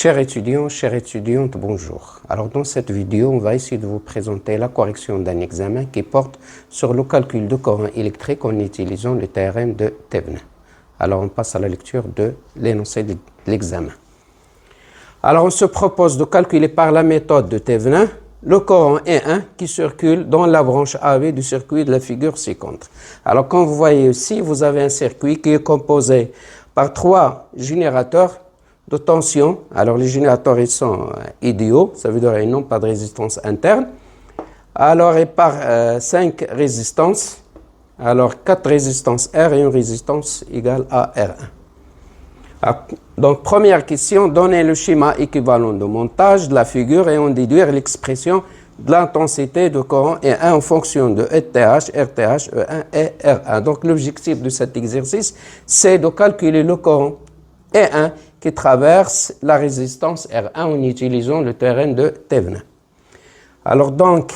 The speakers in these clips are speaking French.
Chers étudiants, chères étudiantes, bonjour. Alors dans cette vidéo, on va essayer de vous présenter la correction d'un examen qui porte sur le calcul de courant électrique en utilisant le théorème de Thevenin. Alors on passe à la lecture de l'énoncé de l'examen. Alors on se propose de calculer par la méthode de Thevenin le courant E1 qui circule dans la branche AV du circuit de la figure ci-contre. Alors comme vous voyez ici, vous avez un circuit qui est composé par trois générateurs de tension. Alors les générateurs ils sont idéaux, ça veut dire qu'ils n'ont pas de résistance interne. Alors et par 5 résistances, alors 4 résistances R et une résistance égale à R1. Donc première question, donner le schéma équivalent de montage de la figure et en déduire l'expression de l'intensité de courant E1 en fonction de ETH, RTH, E1 et R1. Donc l'objectif de cet exercice, c'est de calculer le courant E1 qui traverse la résistance R1 en utilisant le théorème de Thevenin. Alors donc,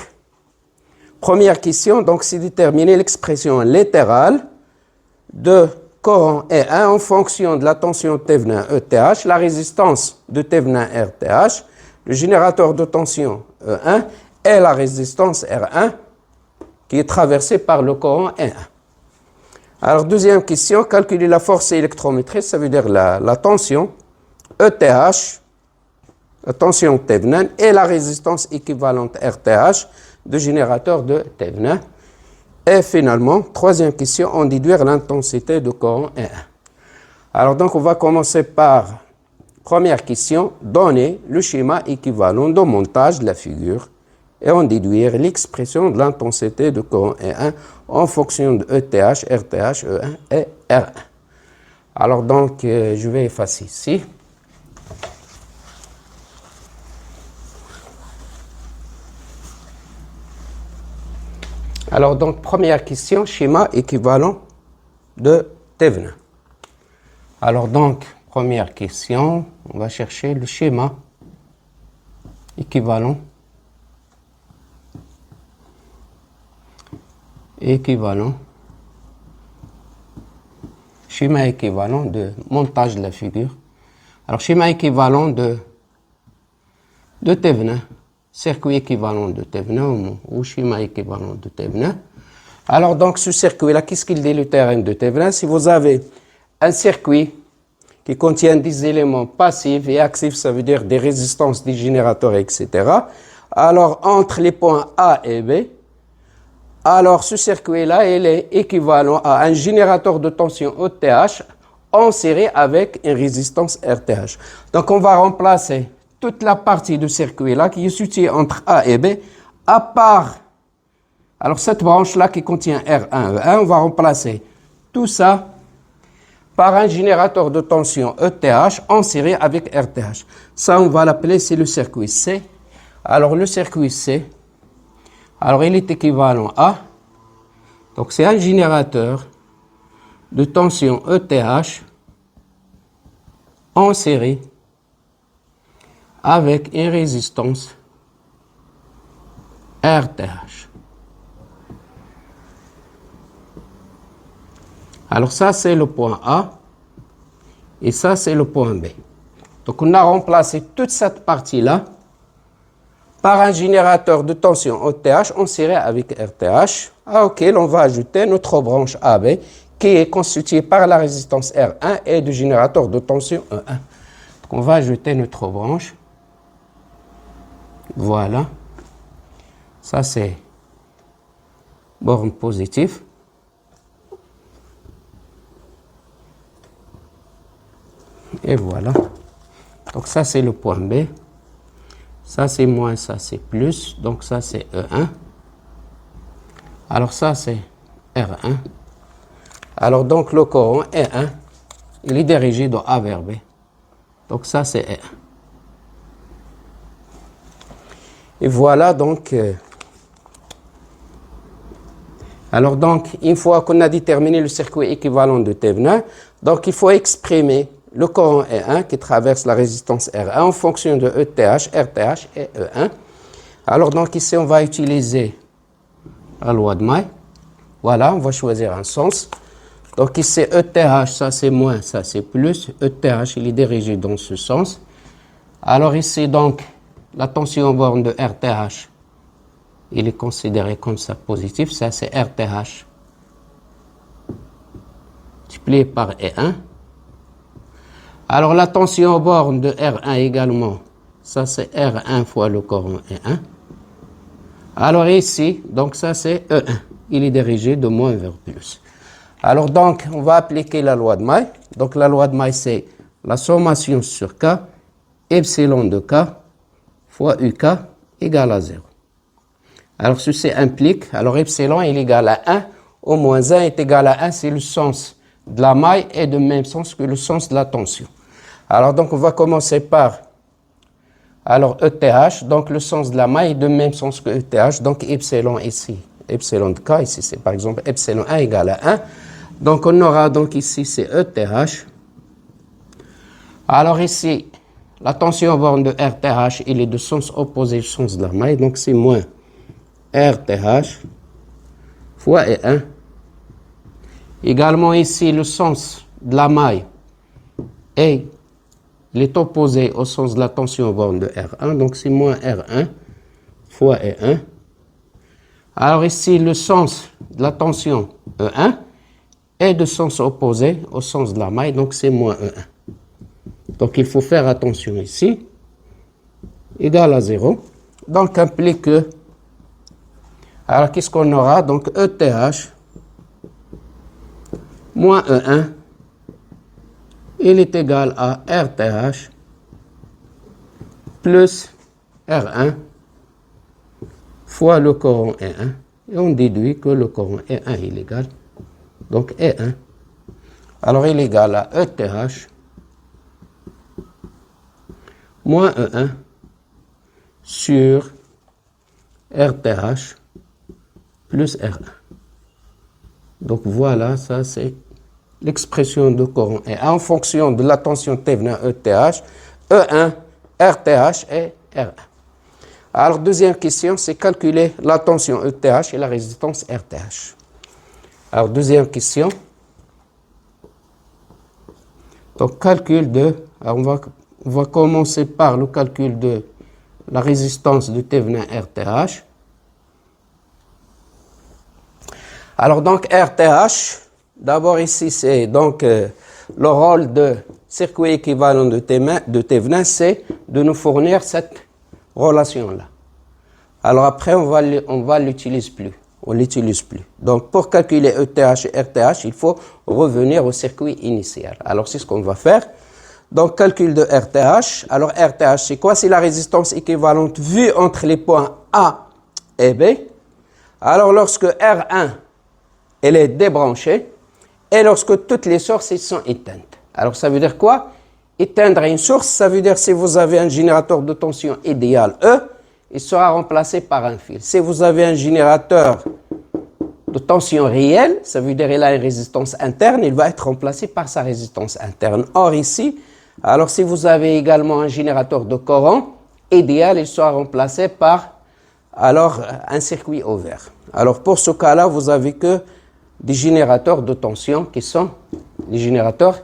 première question, donc c'est déterminer l'expression latérale de courant E1 en fonction de la tension Thevenin ETH, la résistance de Thevenin RTH, le générateur de tension E1 et la résistance R1 qui est traversée par le courant E1. Alors, deuxième question, calculer la force électrométrique, ça veut dire la tension ETH, la tension Thevenin et la résistance équivalente RTH du générateur de Thevenin. Et finalement, troisième question, en déduire l'intensité du courant E1. Alors donc, on va commencer par première question, donner le schéma équivalent de montage de la figure et en déduire l'expression de l'intensité du courant E1 en fonction de ETH, RTH, E1 et R1. Alors donc, je vais effacer ici. Alors donc, première question, schéma équivalent de Thevenin. Alors donc, première question, on va chercher le schéma équivalent schéma équivalent de montage de la figure. Alors, schéma équivalent de Thevenin, circuit équivalent de Thevenin ou schéma équivalent de Thevenin. Alors, donc, ce circuit-là, qu'est-ce qu'il dit le théorème de Thevenin? Si vous avez un circuit qui contient des éléments passifs et actifs, ça veut dire des résistances, des générateurs, etc. Alors, entre les points A et B, alors ce circuit-là, il est équivalent à un générateur de tension ETH en série avec une résistance RTH. Donc, on va remplacer toute la partie du circuit-là qui est située entre A et B, à part, alors cette branche-là qui contient R1, on va remplacer tout ça par un générateur de tension ETH en série avec RTH. Ça, on va l'appeler, c'est le circuit C. Alors, le circuit C, alors il est équivalent à, donc c'est un générateur de tension ETH en série avec une résistance RTH. Alors ça, c'est le point A et ça, c'est le point B. Donc, on a remplacé toute cette partie-là par un générateur de tension ETH en série avec RTH, auquel on va ajouter notre branche AB qui est constituée par la résistance R1 et du générateur de tension E1. Donc, on va ajouter notre branche. Voilà. Ça, c'est borne positive. Et voilà. Donc, ça, c'est le point B. Ça, c'est moins, ça, c'est plus. Donc, ça, c'est E1. Alors, ça, c'est R1. Alors, donc, le courant E1, il est dirigé de A vers B. Donc, ça, c'est E1. Et voilà, donc... alors, donc, une fois qu'on a déterminé le circuit équivalent de Thevenin, donc, il faut exprimer le courant E1 qui traverse la résistance R1 en fonction de ETH, RTH et E1. Alors, donc, ici, on va utiliser la loi de May. Voilà, on va choisir un sens. Donc, ici, ETH, ça c'est moins, ça c'est plus. ETH, il est dirigé dans ce sens. Alors ici, donc, la tension borne de RTH, il est considéré comme ça positif. Ça, c'est RTH multiplié par E1. Alors, la tension borne de R1 également, ça, c'est R1 fois le courant E1. Alors ici, donc ça, c'est E1. Il est dirigé de moins vers plus. Alors, donc, on va appliquer la loi de May. Donc, la loi de May, c'est la sommation sur K, epsilon de K, fois UK égale à 0. Alors, ceci implique, alors epsilon est égal à 1, au moins 1 est égal à 1, c'est le sens de la maille et de même sens que le sens de la tension. Alors, donc, on va commencer par, alors, ETH, donc le sens de la maille est de même sens que ETH, donc epsilon ici, epsilon de K, ici c'est par exemple epsilon 1 égale à 1. Donc, on aura donc ici, c'est ETH. Alors ici, la tension borne de RTH, il est de sens opposé au sens de la maille, donc c'est moins RTH fois E1. Également ici, le sens de la maille il est opposé au sens de la tension borne de R1, donc c'est moins R1 fois E1. Alors ici, le sens de la tension E1 est de sens opposé au sens de la maille, donc c'est moins E1. Donc il faut faire attention ici, égal à 0. Donc implique que, alors qu'est-ce qu'on aura? Donc ETH moins E1, il est égal à RTH plus R1 fois le courant E1. Et on déduit que le courant E1 est égal. Donc E1, alors il est égal à ETH moins E1 sur RTH plus R1. Donc voilà, ça c'est l'expression de courant. Et en fonction de la tension Thevenin ETH, E1, RTH et R1. Alors deuxième question, c'est calculer la tension ETH et la résistance RTH. Alors deuxième question. Donc calcul de, alors on va commencer par le calcul de la résistance de Thevenin RTH. Alors donc RTH, d'abord ici c'est donc le rôle de circuit équivalent de Thevenin, c'est de nous fournir cette relation-là. Alors après on l'utilise plus. On l'utilise plus. Donc pour calculer ETH et RTH, il faut revenir au circuit initial. Alors c'est ce qu'on va faire. Donc calcul de RTH. Alors RTH c'est quoi? C'est la résistance équivalente vue entre les points A et B. Alors lorsque R1 elle est débranchée et lorsque toutes les sources sont éteintes. Alors ça veut dire quoi? Éteindre une source, ça veut dire si vous avez un générateur de tension idéal E, il sera remplacé par un fil. Si vous avez un générateur de tension réelle, ça veut dire qu'il a une résistance interne, il va être remplacé par sa résistance interne. Or ici, alors si vous avez également un générateur de courant idéal, il sera remplacé par alors un circuit ouvert. Alors pour ce cas-là, vous avez que des générateurs de tension qui sont les générateurs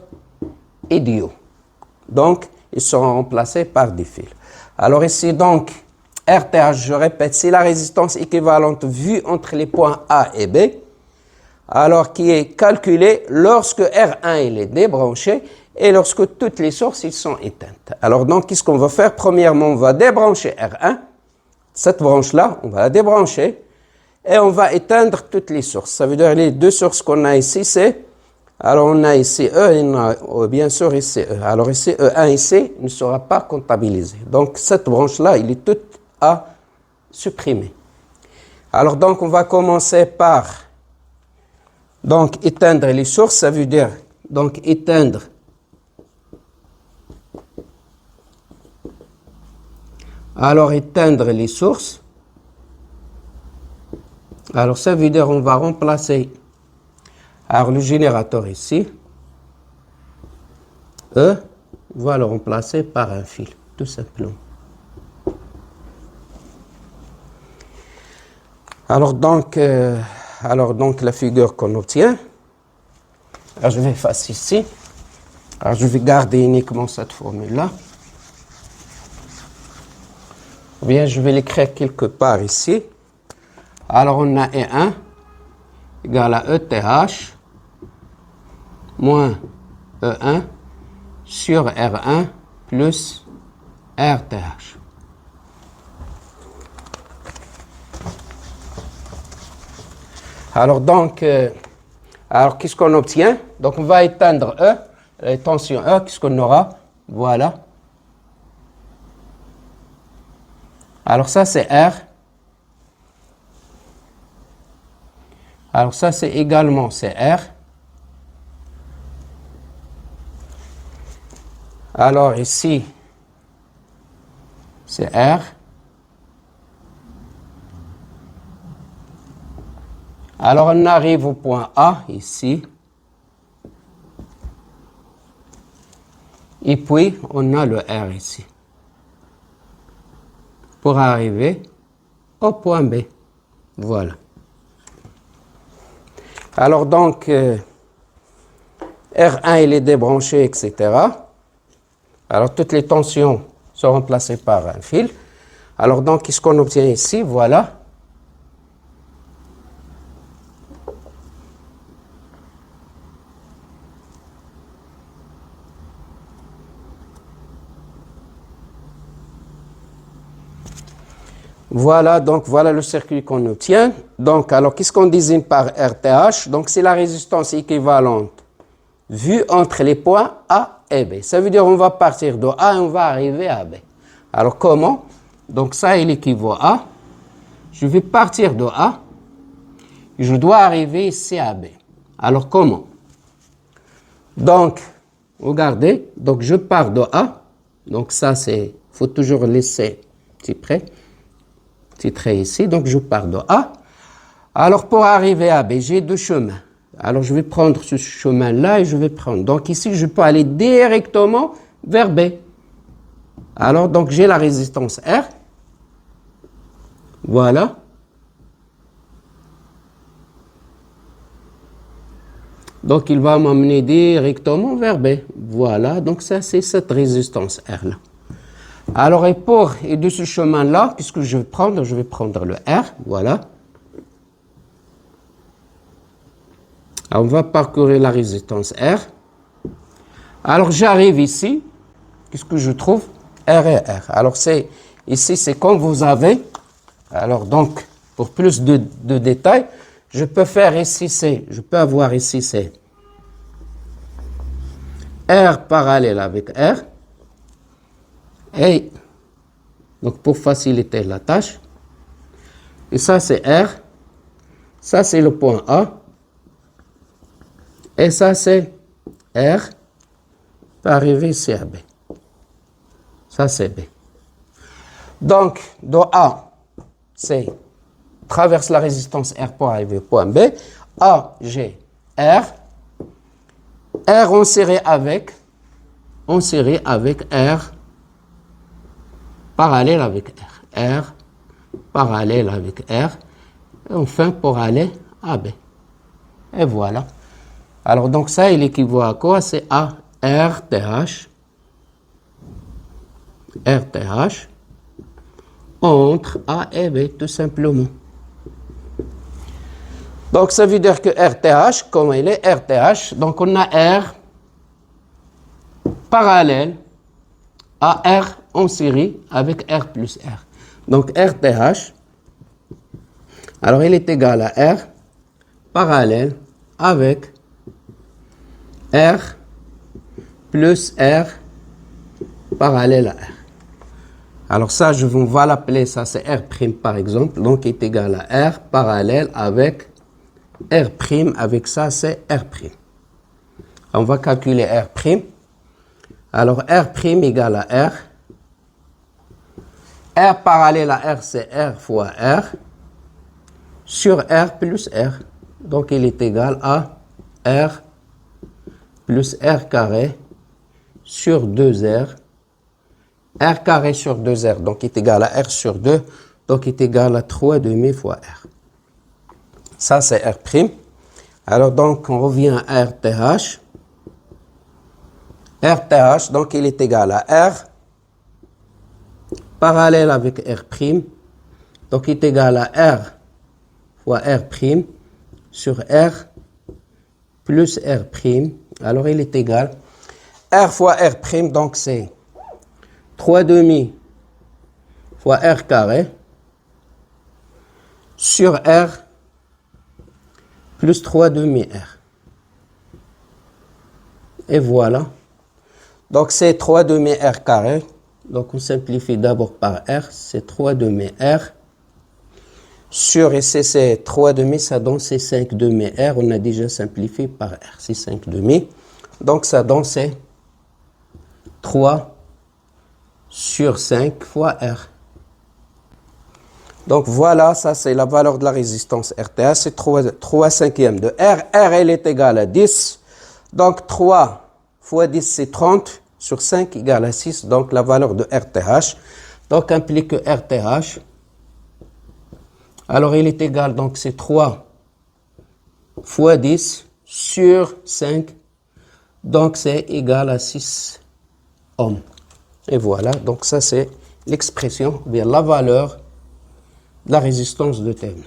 idéaux. Donc, ils seront remplacés par des fils. Alors ici, donc, RTH, je répète, c'est la résistance équivalente vue entre les points A et B, alors qui est calculée lorsque R1 il est débranché et lorsque toutes les sources ils sont éteintes. Alors donc, qu'est-ce qu'on va faire? Premièrement, on va débrancher R1, cette branche-là, on va la débrancher, et on va éteindre toutes les sources. Ça veut dire les deux sources qu'on a ici, c'est, alors on a ici E et on a bien sûr ici E. Alors ici E1 ici ne sera pas comptabilisé. Donc cette branche-là, il est toute à supprimer. Alors donc on va commencer par donc éteindre les sources, ça veut dire donc éteindre les sources. Alors ça veut dire on va remplacer alors le générateur ici, E, on va le remplacer par un fil, tout simplement. Alors donc la figure qu'on obtient, alors je vais effacer ici, alors je vais garder uniquement cette formule-là. Ou bien je vais l'écrire quelque part ici. Alors on a E1 égale à ETH moins E1 sur R1 plus RTH. Alors donc, qu'est-ce qu'on obtient? Donc on va éteindre E, la tension E, qu'est-ce qu'on aura? Voilà. Alors ça c'est R. Alors ça c'est également c'est R. Alors ici c'est R. Alors on arrive au point A ici. Et puis on a le R ici. Pour arriver au point B. Voilà. Alors donc, R1 il est débranché, etc. Alors toutes les tensions sont remplacées par un fil. Alors donc, qu'est-ce qu'on obtient ici? Voilà. Voilà, donc voilà le circuit qu'on obtient. Donc, alors, qu'est-ce qu'on désigne par RTH? Donc, c'est la résistance équivalente vue entre les points A et B. Ça veut dire qu'on va partir de A et on va arriver à B. Alors, comment? Donc, ça, il équivaut à, je vais partir de A, je dois arriver ici à B. Alors, comment? Donc, regardez, donc je pars de A. Donc, ça, c'est, il faut toujours laisser petit près. Petit trait ici, donc je pars de A. Alors pour arriver à B, j'ai deux chemins. Alors je vais prendre ce chemin-là et je vais prendre. Donc ici, je peux aller directement vers B. Alors donc j'ai la résistance R. Voilà. Donc il va m'emmener directement vers B. Voilà, donc ça c'est cette résistance R-là. Alors, et de ce chemin-là, qu'est-ce que je vais prendre? Je vais prendre le R, voilà. Alors, on va parcourir la résistance R. Alors, j'arrive ici. Qu'est-ce que je trouve? R et R. Alors, ici, c'est comme vous avez. Alors, donc, pour plus de détails, je peux faire ici, je peux avoir ici, c'est R parallèle avec R. Et donc pour faciliter la tâche, et ça c'est R, ça c'est le point A, et ça c'est R, pour arriver ici à B. Ça c'est B. Donc de A, c'est traverse la résistance R pour arriver au point B. A, j'ai R, R en série avec R, parallèle avec R. R parallèle avec R. Et enfin, pour aller à B. Et voilà. Alors, donc ça, il équivaut à quoi? C'est à RTH. RTH entre A et B, tout simplement. Donc, ça veut dire que RTH, comment il est? RTH, donc on a R parallèle à R en série avec R plus R. Donc RTH, alors il est égal à R parallèle avec R plus R parallèle à R. Alors ça, on va l'appeler, ça c'est R' par exemple, donc il est égal à R parallèle avec R', avec ça c'est R'. On va calculer R'. Alors R' égale à R. R parallèle à R, c'est R fois R sur R plus R. Donc, il est égal à R plus R carré sur 2R. R carré sur 2R, donc il est égal à R sur 2. Donc, il est égal à 3,5 fois R. Ça, c'est R'. Alors, donc, on revient à RTH. RTH, donc, il est égal à R parallèle avec R', donc il est égal à R fois R' sur R plus R'. Alors il est égal R fois R', donc c'est 3 demi fois R carré sur R plus 3 demi R. Et voilà. Donc c'est 3 demi R carré. Donc on simplifie d'abord par R, c'est 3 demi R. Sur ici c'est 3 demi, ça donne c'est 5 demi R. On a déjà simplifié par R, c'est 5 demi. Donc ça donne c'est 3 sur 5 fois R. Donc voilà, ça c'est la valeur de la résistance RTH, c'est 3 cinquièmes de R. R elle est égale à 10. Donc 3 fois 10 c'est 30 sur 5 égale à 6. Donc la valeur de RTH. Donc implique que RTH. Alors il est égal, donc c'est 3 fois 10 sur 5. Donc c'est égal à 6 ohms. Et voilà, donc ça c'est l'expression, bien la valeur de la résistance de Thévenin.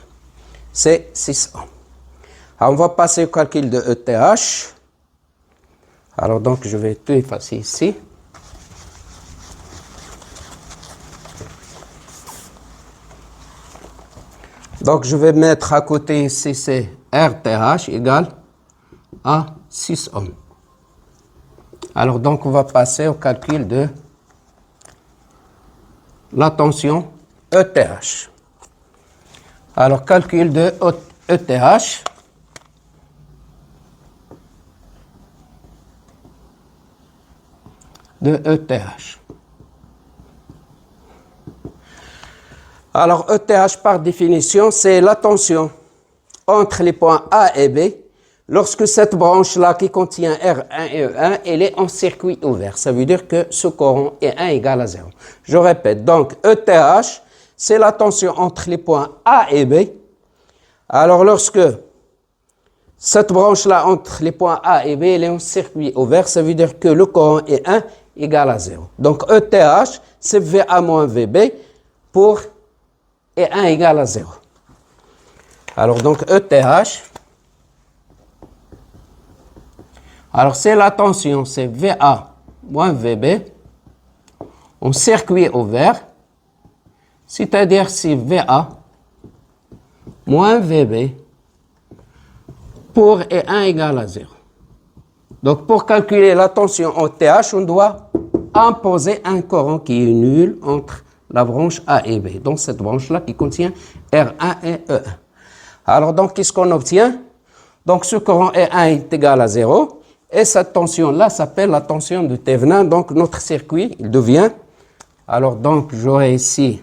C'est 6 ohms. Alors on va passer au calcul de ETH. Alors donc je vais tout effacer ici. Donc je vais mettre à côté ici c'est RTH égale à 6 ohms. Alors donc on va passer au calcul de la tension ETH. Alors calcul de ETH. De ETH. Alors ETH par définition c'est la tension entre les points A et B lorsque cette branche-là qui contient R1 et E1 elle est en circuit ouvert. Ça veut dire que ce courant est 1 égale à 0. Je répète, donc ETH c'est la tension entre les points A et B. Alors lorsque cette branche-là entre les points A et B elle est en circuit ouvert, ça veut dire que le courant est 1 égale à 0. Donc ETH c'est VA moins VB pour et 1 égale à 0. Alors donc ETH, alors c'est la tension, c'est VA moins VB en circuit ouvert, c'est-à-dire c'est VA moins VB pour et 1 égale à 0. Donc pour calculer la tension en TH, on doit imposer un courant qui est nul entre la branche A et B, donc cette branche-là qui contient R1 et E1. Alors donc, qu'est-ce qu'on obtient? Donc ce courant E1 est égal à 0, et cette tension-là s'appelle la tension de Thévenin, donc notre circuit, il devient, alors donc j'aurai ici,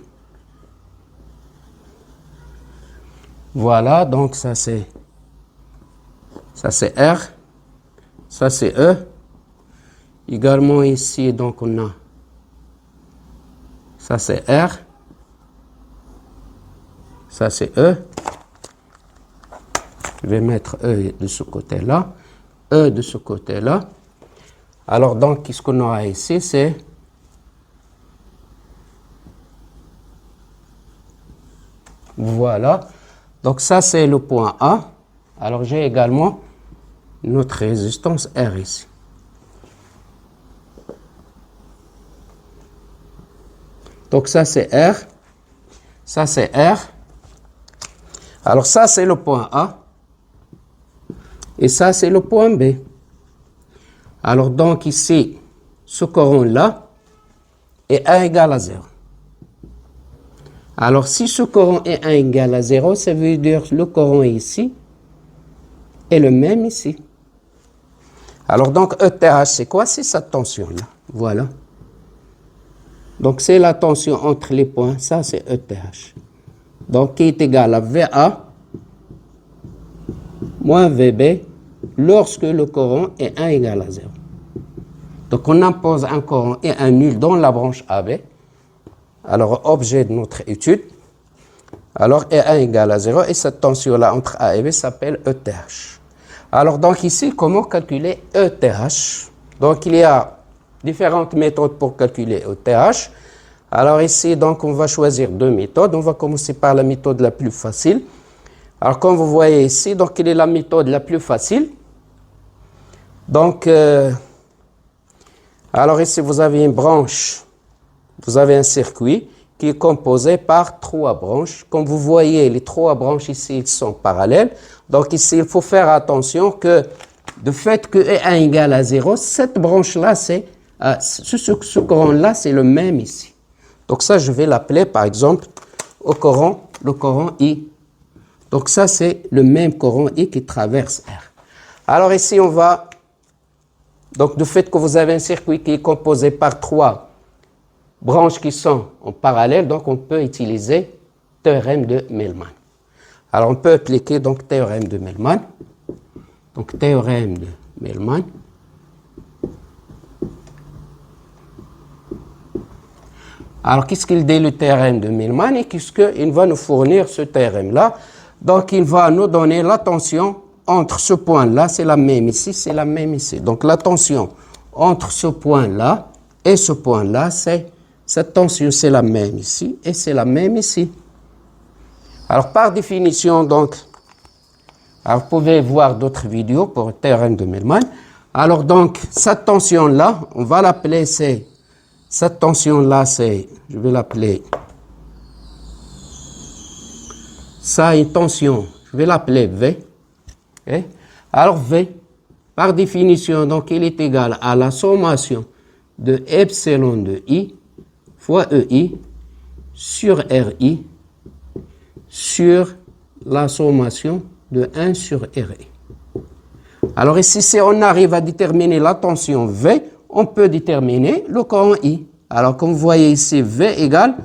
voilà, donc ça c'est R, ça c'est E, également ici, donc on a ça c'est R, ça c'est E. Je vais mettre E de ce côté-là, E de ce côté-là. Alors donc, qu'est-ce qu'on aura ici? C'est voilà. Donc ça c'est le point A. Alors j'ai également notre résistance R ici. Donc ça c'est R, ça c'est R. Alors ça c'est le point A et ça c'est le point B. Alors donc ici, ce courant-là est 1 égale à 0. Alors si ce courant est 1 égale à 0, ça veut dire que le courant ici est le même ici. Alors donc ETH c'est quoi? C'est cette tension-là. Voilà. Donc, c'est la tension entre les points, ça c'est ETH. Donc, qui est égal à VA moins VB lorsque le courant est 1 égale à 0. Donc, on impose un courant et un nul dans la branche AB. Alors, objet de notre étude. Alors, E1 égale à 0 et cette tension-là entre A et B s'appelle ETH. Alors, donc ici, comment calculer ETH? Donc, il y a différentes méthodes pour calculer ETH. Alors ici, donc, on va choisir deux méthodes. On va commencer par la méthode la plus facile. Alors, comme vous voyez ici, donc, quelle est la méthode la plus facile? Donc, alors ici, vous avez une branche, vous avez un circuit qui est composé par trois branches. Comme vous voyez, les trois branches ici, ils sont parallèles. Donc ici, il faut faire attention que de fait que E1 égale à 0, cette branche-là, ce courant-là, c'est le même ici. Donc ça, je vais l'appeler, par exemple, le courant I. Donc ça, c'est le même courant I qui traverse R. Alors ici, on va... Donc du fait que vous avez un circuit qui est composé par trois branches qui sont en parallèle, donc on peut utiliser théorème de Mellmann. Alors on peut appliquer donc théorème de Mellmann. Donc théorème de Mellmann. Alors qu'est-ce qu'il dit le théorème de Mellmann et qu'est-ce qu'il va nous fournir ce théorème-là? Donc il va nous donner la tension entre ce point-là, c'est la même ici, c'est la même ici. Donc la tension entre ce point-là et ce point-là, cette tension, c'est la même ici et c'est la même ici. Alors, par définition, donc, alors vous pouvez voir d'autres vidéos pour le théorème de Mellmann. Alors, donc, cette tension-là, on va l'appeler, cette tension-là, je vais l'appeler, ça, une tension, je vais l'appeler V. Okay? Alors, V, par définition, donc, il est égal à la sommation de epsilon de I fois EI sur RI sur la sommation de 1 sur RI. Alors ici, si on arrive à déterminer la tension V, on peut déterminer le courant I. Alors comme vous voyez ici, V égale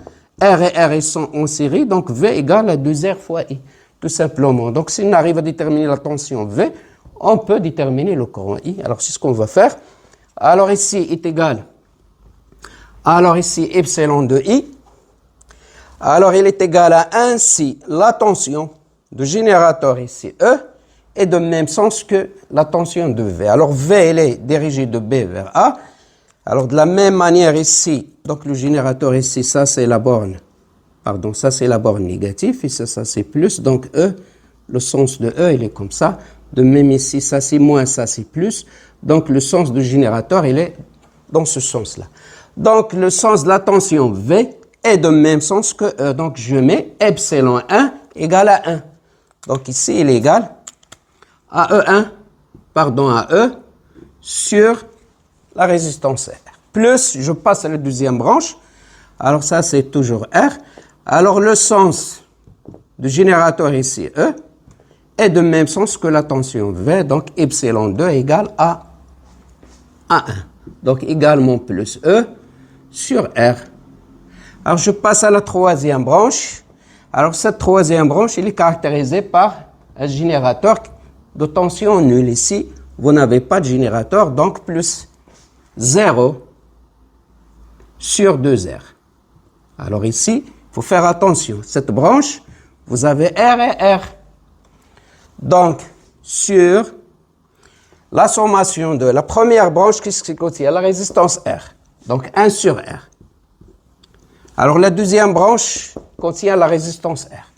R et R sont en série, donc V égale à 2R fois I, tout simplement. Donc si on arrive à déterminer la tension V, on peut déterminer le courant I. Alors c'est ce qu'on va faire. Alors ici est égal. Alors ici, epsilon de I, alors il est égal à 1 si la tension du générateur ici, E, est de même sens que la tension de V. Alors V, elle est dirigée de B vers A. Alors de la même manière ici, donc le générateur ici, ça c'est la borne, pardon, ça c'est la borne négative, et ça c'est plus, donc E, le sens de E, il est comme ça. De même ici, ça c'est moins, ça c'est plus. Donc le sens du générateur, il est dans ce sens-là. Donc, le sens de la tension V est de même sens que E. Donc, je mets epsilon 1 égale à 1. Donc, ici, il est égal à E1, pardon, à E sur la résistance R. Plus, je passe à la deuxième branche. Alors, ça, c'est toujours R. Alors, le sens du générateur ici, E, est de même sens que la tension V. Donc, epsilon 2 égale à 1. Donc, également plus E sur R. Alors, je passe à la troisième branche. Alors, cette troisième branche, elle est caractérisée par un générateur de tension nulle. Ici, vous n'avez pas de générateur, donc plus 0 sur 2R. Alors ici, il faut faire attention. Cette branche, vous avez R et R. Donc, sur la sommation de la première branche, qu'est-ce qui contient? La résistance R. Donc, 1 sur R. Alors, la deuxième branche contient la résistance R.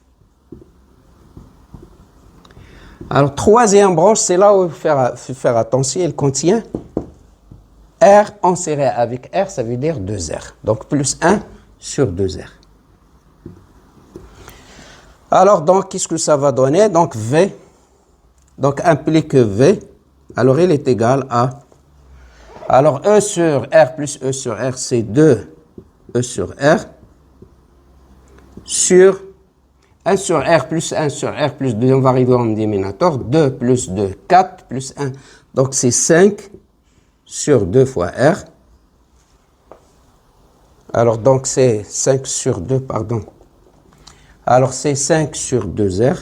Alors, troisième branche, c'est là où il faut faire attention. Elle contient R en série avec R, ça veut dire 2R. Donc, plus 1 sur 2R. Alors, donc, qu'est-ce que ça va donner? Donc, V, donc, implique V, alors il est égal à, alors, E sur R plus E sur R, c'est 2 E sur R, sur 1 sur R plus 1 sur R plus 2, on va arriver en dénominateur, 2 plus 2, 4 plus 1. Donc, c'est 5 sur 2 fois R. Alors, donc, c'est 5 sur 2, pardon. Alors, c'est 5 sur 2R.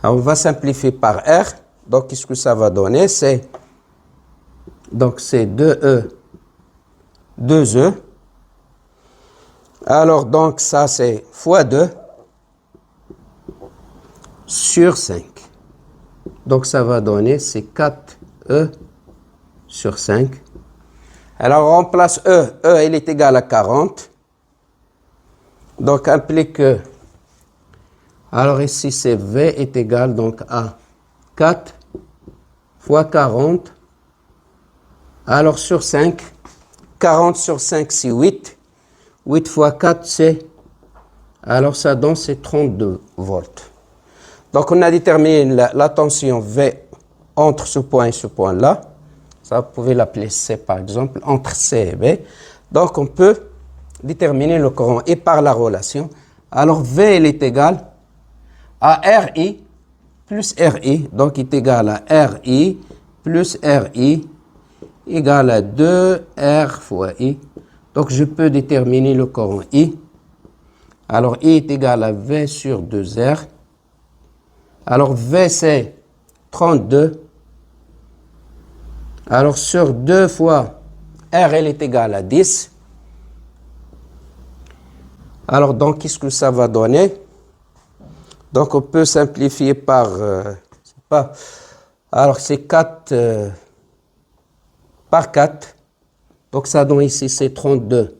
Alors, on va simplifier par R. Donc, qu'est-ce que ça va donner? Donc, c'est 2E, 2E. Alors, donc, ça, c'est fois 2 sur 5. Donc, ça va donner, c'est 4E sur 5. Alors, on remplace E. E, il est égal à 40. Donc, implique que... Alors, ici, c'est V est égal donc à 4 fois 40. Alors, sur 5. 40 sur 5, c'est 8. 8 fois 4, c'est... Alors, ça donne, c'est 32 volts. Donc, on a déterminé la tension V entre ce point et ce point-là. Ça, vous pouvez l'appeler C, par exemple, entre C et B. Donc, on peut déterminer le courant et par la relation. Alors, V, il est égal à RI plus RI. Donc, il est égal à RI plus RI égale à 2R fois I. Donc, je peux déterminer le courant I. Alors, I est égal à V sur 2R. Alors, V, c'est 32. Alors, sur 2 fois R, elle est égale à 10. Alors, donc, qu'est-ce que ça va donner? Donc, on peut simplifier par... alors, c'est 4 par 4. Donc, ça donne ici, c'est 32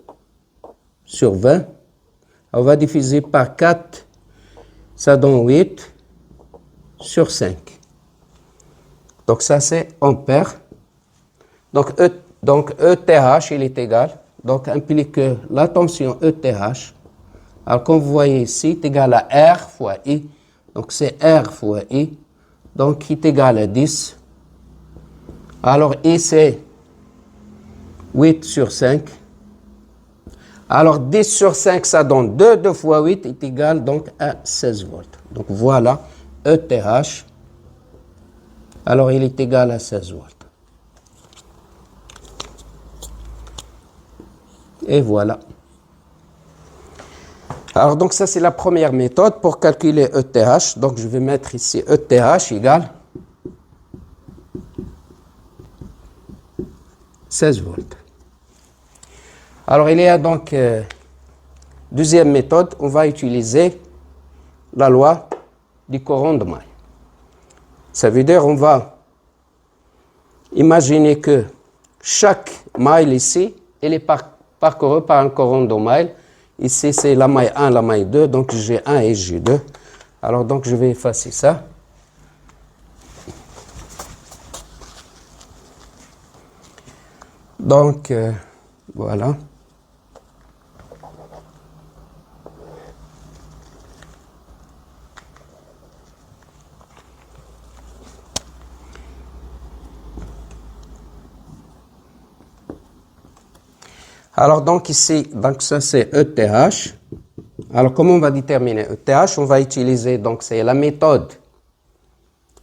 sur 20. On va diviser par 4. Ça donne 8 sur 5. Donc, ça, c'est ampère. Donc, ETH, il est égal. Donc, implique que la tension ETH, alors comme vous voyez ici, est égal à R fois I. Donc, c'est R fois I. Donc, il est égal à 10. Alors, I, c'est 8 sur 5. Alors, 10 sur 5, ça donne 2. 2 fois 8 est égal donc à 16 volts. Donc, voilà ETH. Alors, il est égal à 16 volts. Et voilà. Alors, donc, ça, c'est la première méthode pour calculer ETH. Donc, je vais mettre ici ETH égale 16 volts. Alors, il y a donc deuxième méthode. On va utiliser la loi du courant de maille. Ça veut dire on va imaginer que chaque maille ici, elle est parcourue par un courant de maille. Ici, c'est la maille 1, la maille 2, donc G1 et G2. Alors, donc, je vais effacer ça. Donc, voilà. Alors, donc, ici, donc ça, c'est ETH. Alors, comment on va déterminer ETH? On va utiliser, donc, c'est la méthode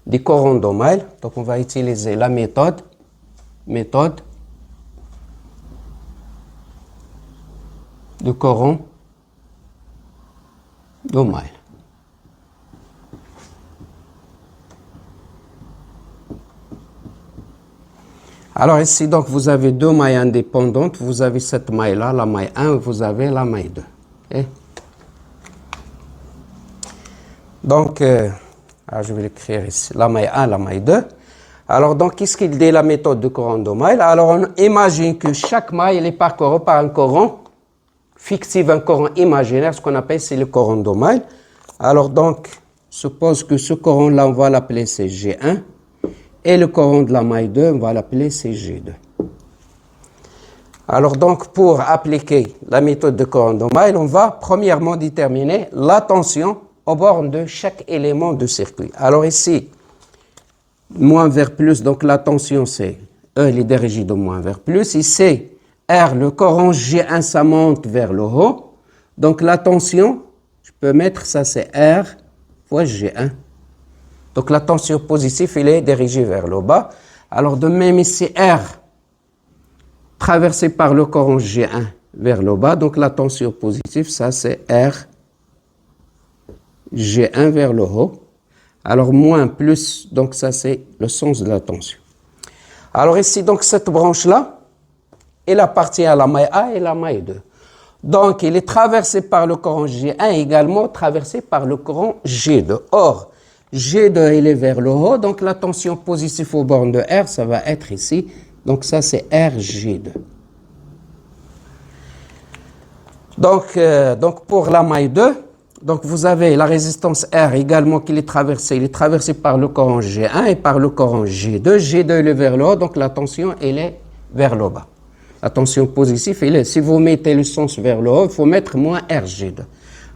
du courant de maille. Donc, on va utiliser la méthode du courant de maille. Alors ici, donc, vous avez deux mailles indépendantes. Vous avez cette maille-là, la maille 1, vous avez la maille 2. Okay? Donc, je vais l'écrire ici, la maille 1, la maille 2. Alors, donc, qu'est-ce qu'il dit la méthode de courant de maille? Alors, on imagine que chaque maille elle est parcourue par un courant fictif, un courant imaginaire, ce qu'on appelle, c'est le courant de maille. Alors, donc, suppose que ce courant-là, on va l'appeler c'est G1. Et le courant de la maille 2, on va l'appeler G2. Alors donc, pour appliquer la méthode de courant de maille, on va premièrement déterminer la tension aux bornes de chaque élément du circuit. Alors ici, moins vers plus, donc la tension c'est E, il est dirigé de moins vers plus. Ici, R, le courant G1, ça monte vers le haut. Donc la tension, je peux mettre ça c'est R fois G1. Donc, la tension positive, elle est dirigée vers le bas. Alors, de même ici, R, traversé par le courant G1 vers le bas. Donc, la tension positive, ça, c'est R, G1 vers le haut. Alors, moins, plus, donc ça, c'est le sens de la tension. Alors, ici, donc, cette branche-là, elle appartient à la maille A et la maille 2. Donc, il est traversé par le courant G1, également traversé par le courant G2. Or, G2, il est vers le haut, donc la tension positive au bornes de R, ça va être ici. Donc ça, c'est RG2. Donc pour la maille 2, donc vous avez la résistance R également qui est traversée. Il est traversé par le courant G1 et par le courant G2. G2 il est vers le haut, donc la tension elle est vers le bas. La tension positive, elle est, si vous mettez le sens vers le haut, il faut mettre moins RG2.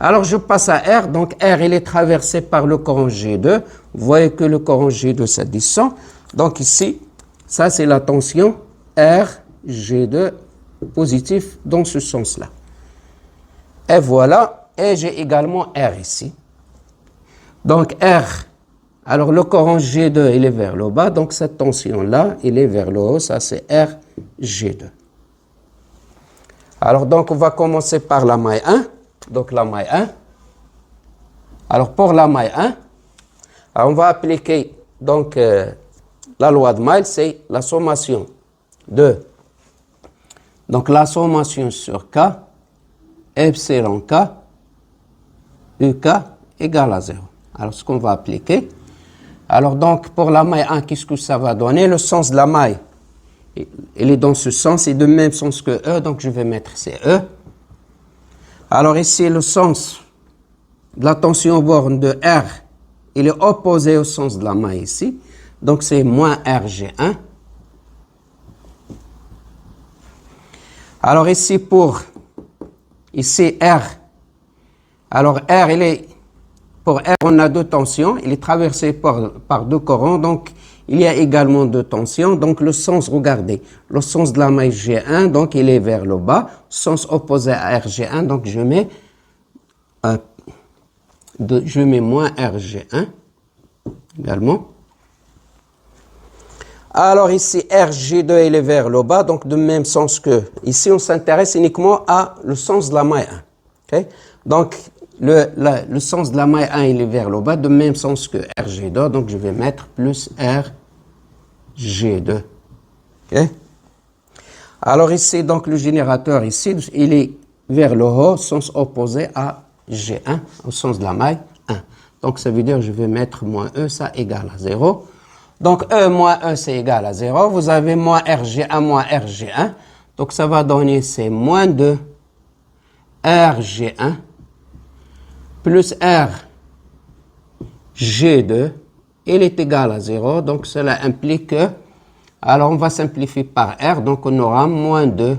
Alors je passe à R, donc R il est traversé par le courant G2. Vous voyez que le courant G2 ça descend. Donc ici, ça c'est la tension RG2 positif dans ce sens-là. Et voilà, et j'ai également R ici. Donc R, alors le courant G2 il est vers le bas, donc cette tension-là, il est vers le haut, ça c'est RG2. Alors donc on va commencer par la maille 1, donc la maille 1. Alors pour la maille 1, alors on va appliquer donc la loi de Maille, c'est la sommation de, donc la sommation sur K, epsilon K, UK égale à 0. Alors, ce qu'on va appliquer. Alors, donc, pour la maille 1, qu'est-ce que ça va donner? Le sens de la maille, il est dans ce sens, et de même sens que E, donc je vais mettre CE. Alors, ici, le sens de la tension borne de R, il est opposé au sens de la maille ici. Donc, c'est moins RG1. Alors, ici, ici, R. Alors, R, pour R, on a deux tensions. Il est traversé par deux courants. Donc, il y a également deux tensions. Donc, le sens, regardez, le sens de la maille G1, donc, il est vers le bas. Sens opposé à RG1, donc, je mets moins RG1 également. Alors, ici, RG2, il est vers le bas. Donc, de même sens que ici, on s'intéresse uniquement à le sens de la maille 1. Okay? Donc, le sens de la maille 1, il est vers le bas, de même sens que RG2, donc je vais mettre plus RG2. Okay? Alors ici, donc le générateur ici, il est vers le haut, sens opposé à G1, au sens de la maille 1. Donc ça veut dire que je vais mettre moins E, ça égale à 0. Donc E moins E, c'est égal à 0. Vous avez moins RG1 moins RG1. Donc ça va donner, c'est moins 2 RG1 plus RG2, il est égal à 0, donc cela implique que, alors on va simplifier par R, donc on aura moins 2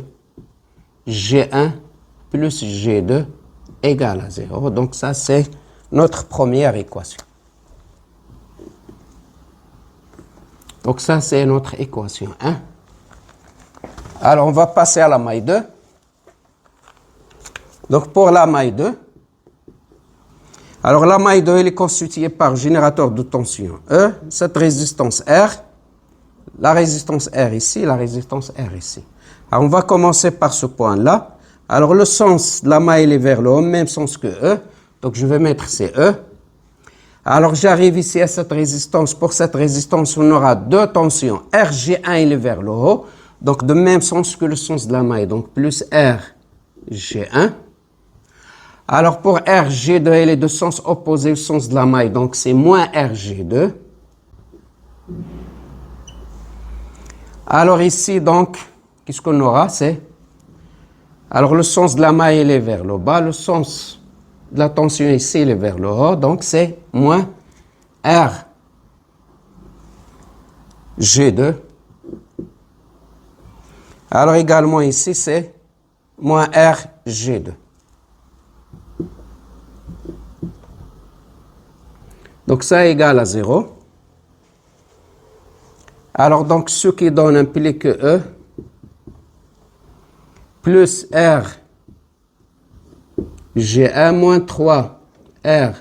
G1 plus G2 égale à 0, donc ça c'est notre première équation. Donc ça c'est notre équation 1. Alors on va passer à la maille 2. Donc pour la maille 2, alors la maille 2 elle est constituée par générateur de tension E, cette résistance R, la résistance R ici, la résistance R ici. Alors on va commencer par ce point-là. Alors le sens de la maille est vers le haut, même sens que E, donc je vais mettre CE. Alors j'arrive ici à cette résistance. Pour cette résistance, on aura deux tensions. RG1 il est vers le haut, donc de même sens que le sens de la maille, donc plus RG1. Alors pour RG2, il est de sens opposé au sens de la maille, donc c'est moins RG2. Alors ici, donc, qu'est-ce qu'on aura? C'est, alors le sens de la maille, il est vers le bas, le sens de la tension ici, il est vers le haut, donc c'est moins RG2. Alors également ici, c'est moins RG2. Donc ça est égal à 0. Alors donc ce qui donne implique que E plus R G1 moins 3 R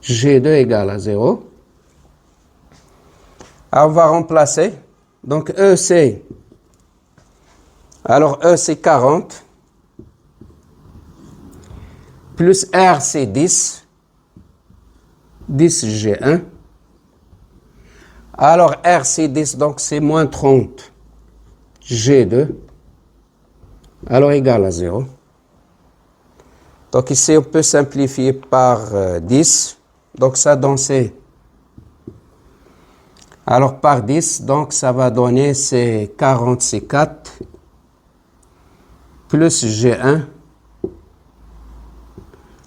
G2 égale à 0. Alors on va remplacer. Donc E c'est, alors E c'est 40 plus R c'est 10. 10 G1. Alors R c'est 10, donc c'est moins 30 G2. Alors égal à 0. Donc ici on peut simplifier par 10. Donc ça donne c'est, alors par 10, donc ça va donner c'est 40 c'est 4. plus G1.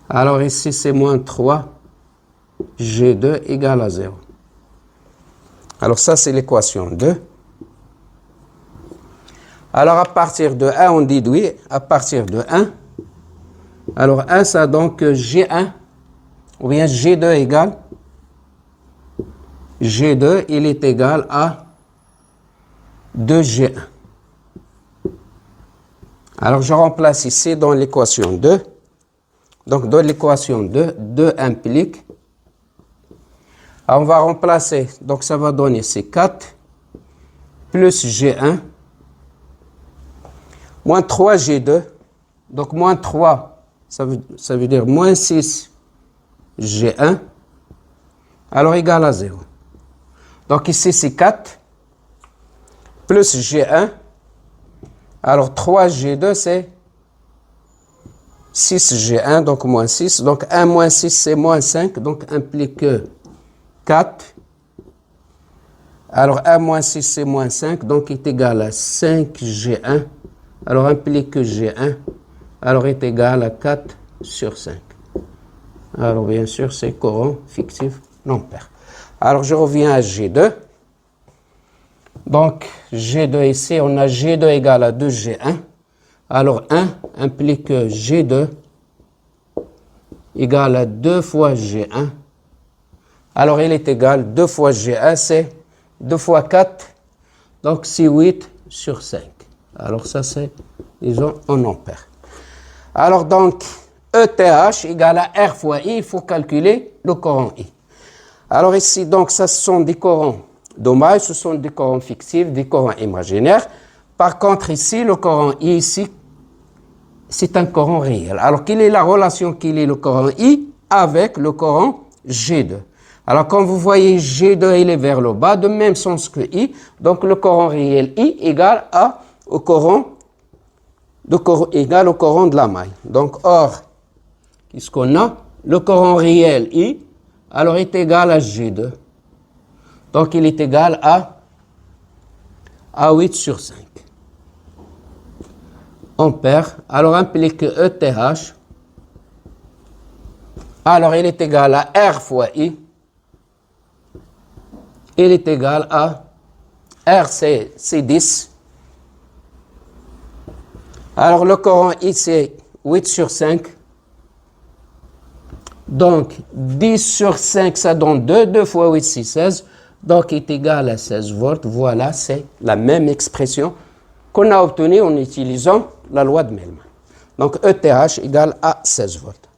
Alors ici, c'est moins 3 G2 égale à 0. Alors ça, c'est l'équation 2. Alors à partir de 1, on déduit à partir de 1. Alors 1, ça donne que G1, ou bien G2 égale. G2, il est égal à 2G1. Alors je remplace ici dans l'équation 2. Donc dans l'équation 2, 2 implique. Alors, on va remplacer, donc ça va donner c'est 4 plus G1 moins 3G2. Donc moins 3, ça veut dire moins 6 G1. Alors égal à 0. Donc ici c'est 4 plus G1. Alors 3G2 c'est 6G1, donc moins 6. Donc 1 moins 6 c'est moins 5, donc implique que 4. Alors 1 moins 6 c'est moins 5, donc est égal à 5G1. Alors implique que G1, alors est égal à 4 sur 5. Alors bien sûr c'est courant fictif non pair. Alors je reviens à G2. Donc G2 ici, on a G2 égale à 2G1. Alors 1 implique que G2 égale à 2 fois G1. Alors il est égal, 2 fois G1, c'est 2 fois 4, donc c'est 8 sur 5. Alors ça c'est, disons, en ampères. Alors donc, ETH égale à R fois I, il faut calculer le courant I. Alors ici, donc, ça ce sont des courants dommages, ce sont des courants fictifs, des courants imaginaires. Par contre, ici, le courant I, ici, c'est un courant réel. Alors, quelle est la relation qu'il est le courant I avec le courant G2? Alors, comme vous voyez, G2, il est vers le bas, de même sens que I. Donc, le courant réel I égale au courant de la maille. Donc, or, qu'est-ce qu'on a? Le courant réel I, alors, est égal à G2. Donc, il est égal à 8 sur 5. Ampères. Alors, implique que ETH, alors, il est égal à R fois I. Il est égal à R, c'est 10. Alors, le courant I, c'est 8 sur 5. Donc, 10 sur 5, ça donne 2. 2 fois 8, c'est 16. Donc, est égal à 16 volts. Voilà, c'est la même expression qu'on a obtenue en utilisant la loi de Mellmann. Donc, ETH égale à 16 volts.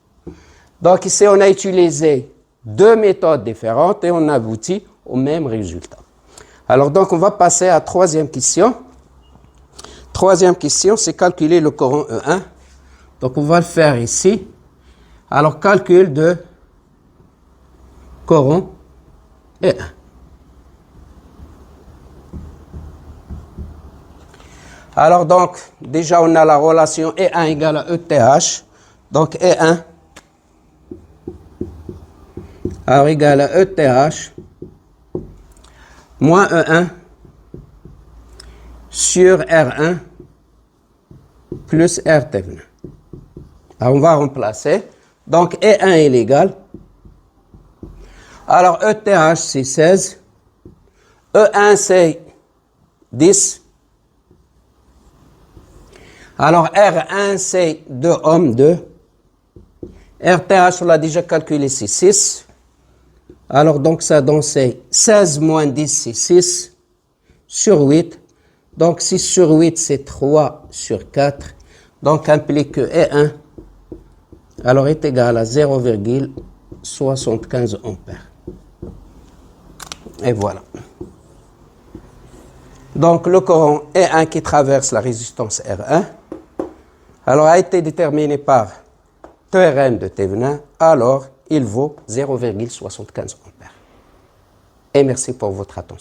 Donc, ici, on a utilisé deux méthodes différentes et on aboutit au même résultat. Alors, donc, on va passer à la troisième question. Troisième question, c'est calculer le courant E1. Donc, on va le faire ici. Alors, calcul de courant E1. Alors, donc, déjà, on a la relation E1 égale à ETH. Donc, E1 alors égale à ETH moins E1 sur R1 plus R Thevenin. Alors, on va remplacer. Donc, E1 est égal. Alors, ETH, c'est 16. E1, c'est 10. Alors, R1, c'est 2 ohms, 2. RTH, on l'a déjà calculé, c'est 6. Alors, donc, ça donne, c'est 16 moins 10, c'est 6 sur 8. Donc, 6 sur 8, c'est 3 sur 4. Donc, implique que E1, alors, est égal à 0,75 ampères. Et voilà. Donc, le courant E1 qui traverse la résistance R1, alors, a été déterminé par théorème de Thevenin, alors il vaut 0,75 ampères. Et merci pour votre attention.